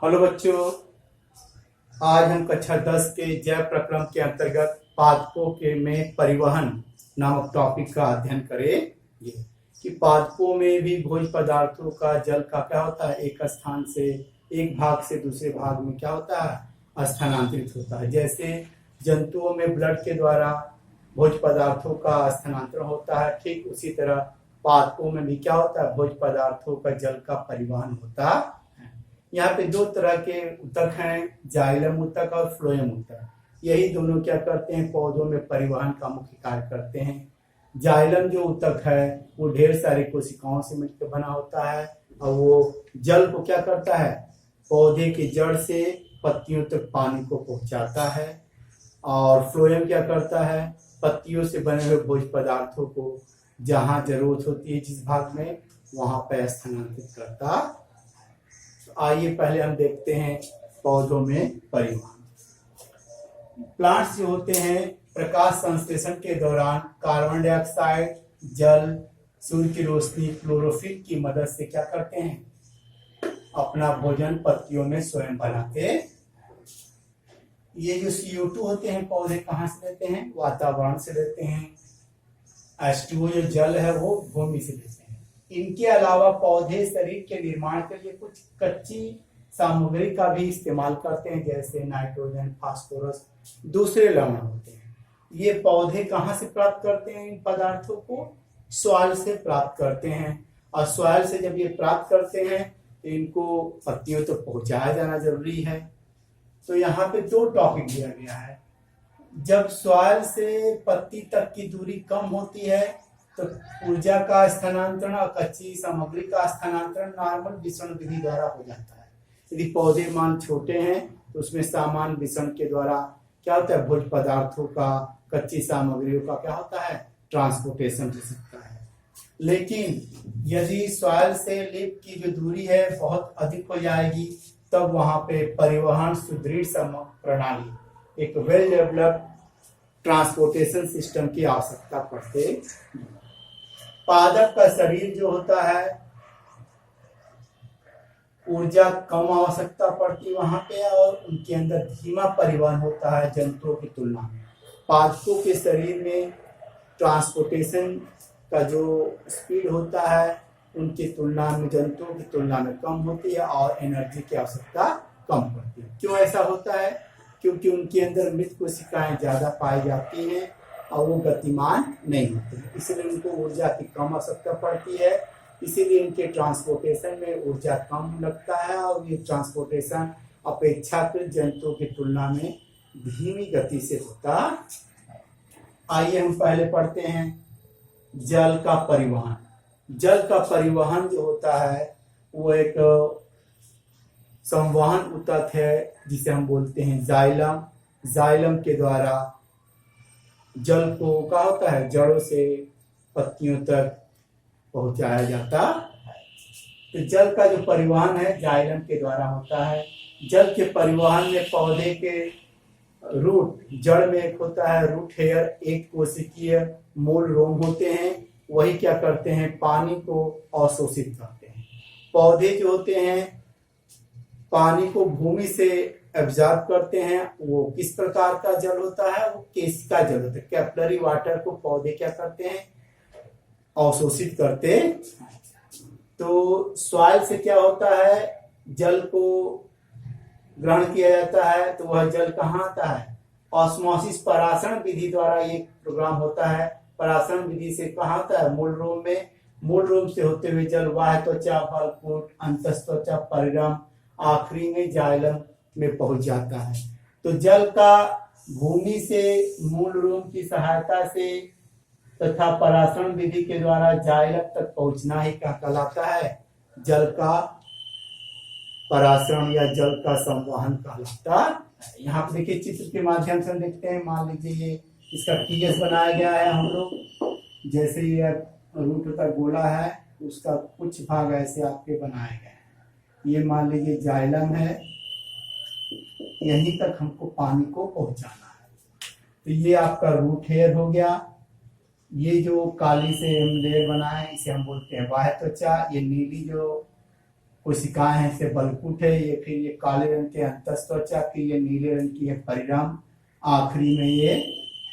Hello बच्चों, आज हम कक्षा 10 के जैव प्रक्रम के अंतर्गत पादपों के में परिवहन नामक टॉपिक का अध्ययन करेंगे कि पादपों में भी भोज्य पदार्थों का जल का क्या होता है, एक स्थान से एक भाग से दूसरे भाग में क्या होता है, स्थानांतरित होता है। जैसे जंतुओं में ब्लड के द्वारा भोज्य पदार्थों का स्थानांतरण होता है, ठीक उसी तरह पादपों में भी क्या होता है, भोज्य पदार्थों का जल का परिवहन होता है। यहाँ पे दो तरह के ऊतक हैं, जाइलम ऊतक और फ्लोएम ऊतक। यही दोनों क्या करते हैं, पौधों में परिवहन का मुख्य कार्य करते हैं। जाइलम जो ऊतक है वो ढेर सारी कोशिकाओं से मिलकर बना होता है और वो जल को क्या करता है, पौधे की जड़ से पत्तियों तक पानी को पहुंचाता है। और फ्लोएम क्या करता है, पत्तियों से बने हुए भोज्य पदार्थों को जहां जरूरत होती है जिस भाग में, वहां पर स्थानांतरित करता है। आइए पहले हम देखते हैं पौधों में परिवहन। प्लांट्स जो होते हैं प्रकाश संश्लेषण के दौरान कार्बन डाइऑक्साइड, जल, सूर्य की रोशनी, क्लोरोफिल की मदद से क्या करते हैं, अपना भोजन पत्तियों में स्वयं बनाते हैं। ये जो CO2 होते हैं पौधे कहाँ से लेते हैं, वातावरण से लेते हैं। H2O जो जल है वो भूमि से लेते हैं। इनके अलावा पौधे शरीर के निर्माण के लिए कुछ कच्ची सामग्री का भी इस्तेमाल करते हैं, जैसे नाइट्रोजन, फास्फोरस, दूसरे लवण होते हैं। ये पौधे कहाँ से प्राप्त करते हैं, इन पदार्थों को सॉइल से प्राप्त करते हैं। और सॉइल से जब ये प्राप्त करते हैं तो इनको पत्तियों तक पहुंचाया जाना जरूरी है। तो यहाँ पे दो टॉपिक दिया गया है। जब सॉइल से पत्ती तक की दूरी कम होती है तो ऊर्जा का स्थानांतरण और कच्ची सामग्री का स्थानांतरण नॉर्मल विसरण विधि द्वारा हो जाता है। यदि पौधे मान छोटे हैं तो उसमें सामान्य विसरण के द्वारा क्या होता है, भोज्य पदार्थों का, कच्ची सामग्रियों का क्या होता है, ट्रांसपोर्टेशन हो सकता है। लेकिन यदि सॉइल से लिप की जो दूरी है बहुत अधिक हो जाएगी, तब वहां पे परिवहन सुदृढ़ प्रणाली, एक वेल डेवलप्ड ट्रांसपोर्टेशन सिस्टम की आवश्यकता पड़ती है। पादप का शरीर जो होता है ऊर्जा कम आवश्यकता पड़ती वहां पे और उनके अंदर धीमा परिवहन होता है जंतुओं की तुलना में। पादपों के शरीर में ट्रांसपोर्टेशन का जो स्पीड होता है उनकी तुलना में, जंतुओं की तुलना में कम होती है और एनर्जी की आवश्यकता कम पड़ती है। क्यों ऐसा होता है, क्योंकि उनके अंदर मृत कोशिकाएं ज्यादा पाई जाती हैं और वो गतिमान नहीं होते हैं, इसलिए उनको ऊर्जा की कम आवश्यकता पड़ती है। इसीलिए इनके ट्रांसपोर्टेशन में ऊर्जा कम लगता है और ये ट्रांसपोर्टेशन अपेक्षाकृत जंतुओं की तुलना में धीमी गति से होता। आइए हम पहले पढ़ते हैं जल का परिवहन। जल का परिवहन जो होता है वो एक संवहन ऊतक है जिसे हम बोलते हैं जाइलम। जाइलम के द्वारा जल को क्या होता है, जड़ों से पत्तियों तक पहुंचाया जाता है। तो जल का जो परिवहन है जाइलम के द्वारा होता है। जल के परिवहन में पौधे के रूट, जड़ में एक होता है रूट हेयर, एक कोशिकीय मूल रोम होते हैं, वही क्या करते हैं, पानी को अवशोषित करते हैं। पौधे जो होते हैं पानी को भूमि से एब्जॉर्ब करते हैं। वो किस प्रकार का जल होता है, वो केशिका जल होता है। कैपिलरी वाटर को पौधे क्या करते हैं, अवशोषित करते हैं। तो सॉइल से क्या होता है, जल को ग्रहण किया जाता है तो वह जल कहाँ आता है, ऑस्मोसिस परासरण विधि द्वारा ये प्रोग्राम होता है। परासरण विधि से कहाँ आता है, मूल रोम में। मूल रोम से होते हुए जल बाह्य त्वचा, फलकूट, अंतस्त्वचा, परिरम, आखिरी में जाइलम में पहुंच जाता है। तो जल का भूमि से मूल रोम की सहायता से तथा परासरण विधि के द्वारा जाइलम तक पहुंचना ही क्या कहलाता है, जल का परासरण या जल का संवहन कहलाता है। यहाँ पे देखिए चित्र के माध्यम से हम देखते हैं। मान लीजिए ये इसका TS बनाया गया है हम लोग, जैसे ये रूट का गोला है उसका कुछ भाग ऐसे आपके बनाए गए हैं। ये मान लीजिए जाइलम है, यहीं तक हमको पानी को पहुंचाना है। तो ये आपका रूट हेयर हो गया। ये जो काली से हम लेयर बनाए इसे हम बोलते हैं बाह्य त्वचा। ये नीली जो कोशिकाएं हैं से बलकुट है, ये फिर ये काले रंग के अंतस्त्वचा, फिर ये नीले रंग की है परिरंभ, आखिरी में ये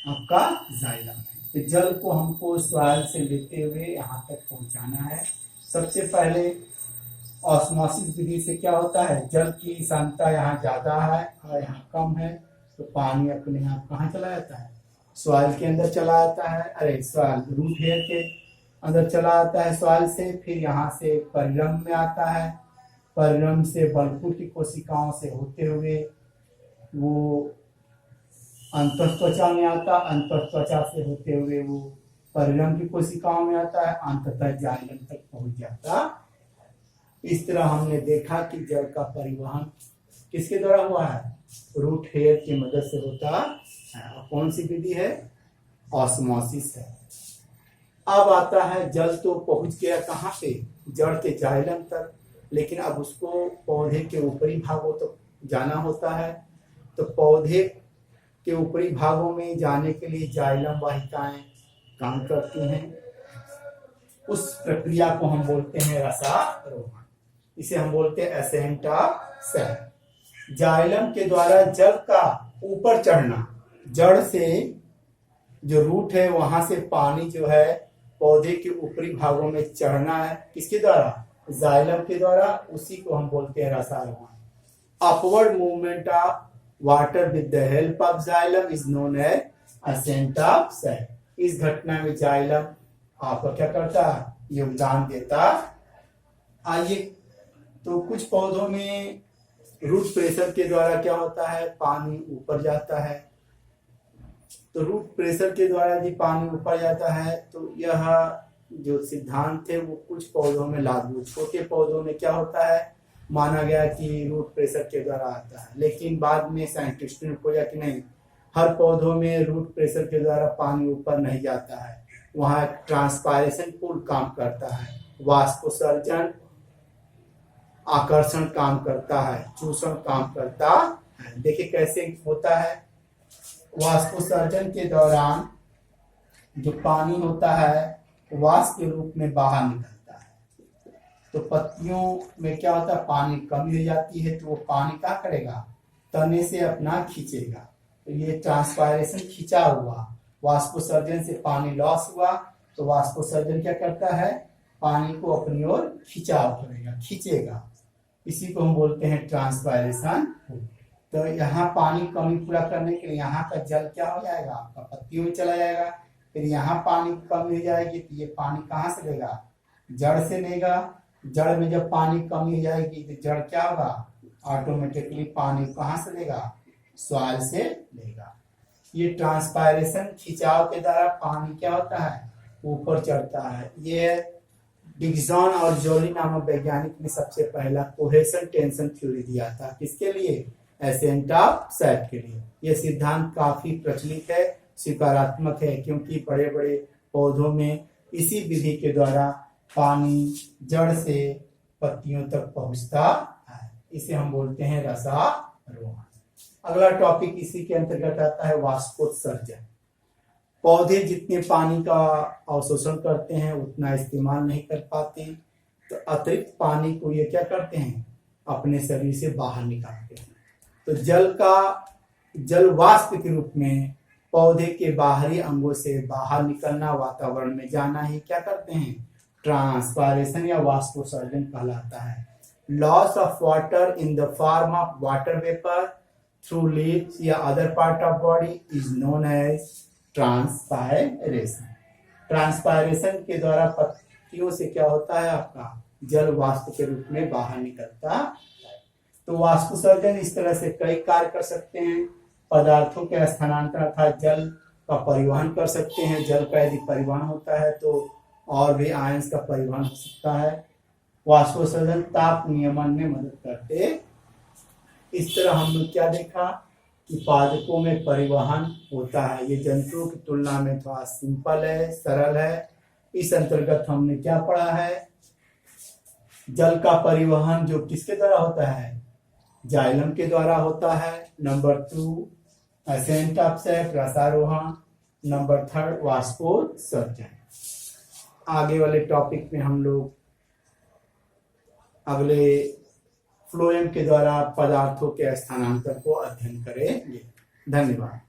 आपका जाइलम है। तो जल को हमको सॉइल से लेते हुए यहाँ तक पहुंचाना है। सबसे पहले ऑस्मोसिस विधि से क्या होता है, जल की सांद्रता यहाँ ज्यादा है और यहाँ कम है, तो पानी अपने आप कहाँ चला जाता है, सॉइल के अंदर चला जाता है, अरे सॉइल रूट हेयर के अंदर चला आता है सॉइल से, फिर यहाँ से परिरंभ में आता है, परिरंभ से बलकुट की कोशिकाओं से होते हुए वो अंतस्त्वचा में आता, अंतस्त्वचा से होते हुए वो परिरंभ की कोशिकाओं में आता है, अंततः जाइलम तक पहुंच जाता। इस तरह हमने देखा कि जल का परिवहन किसके द्वारा हुआ है, रूट हेयर की मदद से होता है। कौन सी विधि है, ऑस्मोसिस है। अब आता है जल तो पहुंच गया कहाँ पे, जड़ के जाइलम तक, लेकिन अब उसको पौधे के ऊपरी भागों तक तो जाना होता है। तो पौधे के ऊपरी भागों में जाने के लिए जाइलम वाहिकाएं काम करती हैं। उस प्रक्रिया को हम बोलते हैं रसारोहण, इसे हम बोलते हैं असेंट ऑफ सेल। जाइलम के द्वारा जल का ऊपर चढ़ना, जड़ से जो रूट है वहां से पानी जो है पौधे के ऊपरी भागों में चढ़ना है, किसके द्वारा, जाइलम के द्वारा, उसी को हम बोलते हैं रसारोहण। Upward movement of water with the help of xylem is known as ascent of cell. इस घटना में जाइलम आपका क्या करता है, योगदान देता। आइए, तो कुछ पौधों में रूट प्रेशर के द्वारा क्या होता है, पानी ऊपर जाता है। तो रूट प्रेशर के द्वारा यदि पानी ऊपर जाता है तो यह जो सिद्धांत है वो कुछ पौधों में लागू, छोटे पौधों में क्या होता है, माना गया कि रूट प्रेशर के द्वारा आता है, लेकिन बाद में साइंटिस्टों ने खोजा कि नहीं, हर पौधों में रूट प्रेशर के द्वारा पानी ऊपर नहीं जाता है, वहां ट्रांसपायरेशन पुल काम करता है, वाष्पोत्सर्जन आकर्षण काम करता है, चूषण काम करता है। देखिए कैसे होता है, वाष्पोत्सर्जन के दौरान जो पानी होता है वाष्प के रूप में बाहर निकलता है। तो पत्तियों में क्या होता है, पानी कमी हो जाती है, तो वो पानी क्या करेगा, तने से अपना खींचेगा। तो ये ट्रांसपायरेशन खींचा हुआ, वाष्पोत्सर्जन से पानी लॉस हुआ, तो वाष्पोत्सर्जन क्या करता है, पानी को अपनी ओर खिंचाव करेगा, खींचेगा, इसी को हम बोलते हैं ट्रांसपायरेशन। तो यहाँ पानी कमी पूरा करने के लिए यहाँ का जल क्या हो जाएगा, आपका पत्तियों में चला जाएगा, फिर यहाँ पानी की कमी हो जाएगी, तो ये पानी कहाँ से लेगा, जड़ से लेगा। जड़ में जब पानी कमी हो जाएगी तो जड़ क्या होगा, ऑटोमेटिकली पानी कहाँ से लेगा, सॉइल से लेगा। ये ट्रांसपायरेशन खिंचाव के द्वारा पानी क्या होता है, ऊपर चढ़ता है। ये डिग्जॉन और जोली नामक वैज्ञानिक ने सबसे पहला कोहेशन टेंशन थ्योरी दिया था, किसके लिए, एसेंट ऑफ सेल के लिए। यह सिद्धांत काफी प्रचलित है, स्वीकारात्मक है, क्योंकि बड़े बड़े पौधों में इसी विधि के द्वारा पानी जड़ से पत्तियों तक पहुंचता है। इसे हम बोलते हैं रसारोहण। अगला टॉपिक इसी के अंतर्गत आता है वाष्पोत्सर्जन। पौधे जितने पानी का अवशोषण करते हैं उतना इस्तेमाल नहीं कर पाते, तो अतिरिक्त पानी को ये क्या करते हैं, अपने शरीर से बाहर निकालते हैं। तो जल वाष्प के रूप में पौधे के बाहरी अंगों से बाहर निकलना, वातावरण में जाना ही क्या करते हैं, ट्रांसपायरेशन या वाष्पोत्सर्जन कहलाता है। Loss of water in the form of water vapour through leaves या other part of body is known as transpiration. Transpiration के द्वारा पत्तियों से क्या होता है, आपका जल वाष्प के रूप में बाहर निकलता है। तो वाष्पोत्सर्जन इस तरह से कई कार्य कर सकते हैं। पदार्थों के स्थानांतरण अर्थात जल का परिवहन कर सकते हैं। जल का यदि परिवहन होता है तो और भी आयंस का परिवहन हो सकता है। वाष्पोत्सर्जन ताप नियमन में मदद करते। इस तरह हमने क्या देखा कि पादपों में परिवहन होता है। ये जंतुओं की तुलना में थोड़ा सिंपल है, सरल है। इस अंतर्गत हमने क्या पढ़ा है, जल का परिवहन जो किसके द्वारा होता है, जाइलम के द्वारा होता है। नंबर 2 असेंट ऑफ सेल, रसारोहण। नंबर 3 वाष्पोत्सर्जन। आगे वाले टॉपिक में हम लोग अगले फ्लोएम के द्वारा पदार्थों के स्थानांतर को अध्ययन करेंगे। धन्यवाद।